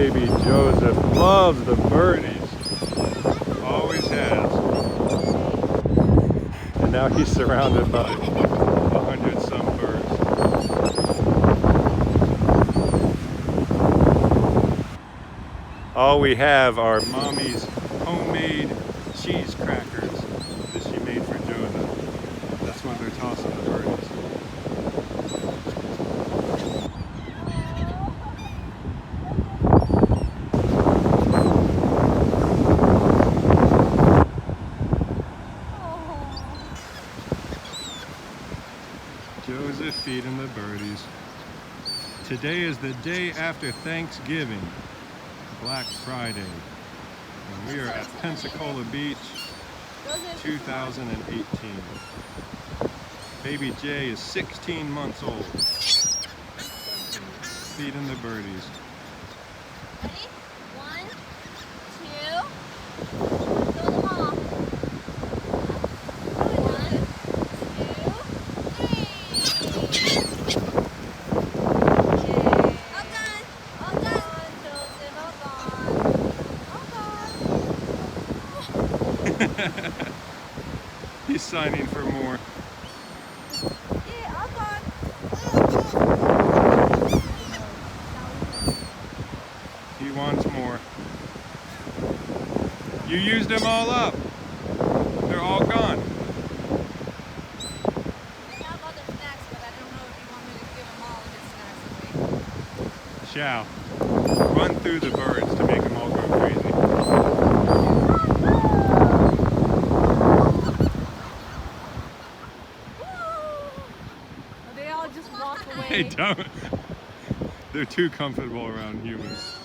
Baby Jozef loves the birdies. Always has. And now he's surrounded by 100 some birds. All we have are Mommy's homemade cheese crackers that she made for Jozef. That's what they're tossing the birdies. Jozef feeding the birdies. Today is the day after Thanksgiving, Black Friday. And we are at Pensacola Beach, 2018. Baby J is 16 months old. Feeding the birdies. Ready? 1, 2. Throw them off. 1, 2, 3. He's signing for more. Yeah, all gone. He wants more. You used them all up. They're all gone. I have other snacks, but I don't know if you want me to give them all his snacks away. Xiao, run through the birds to make them all go crazy. They all just walk away. They don't. They're too comfortable around humans.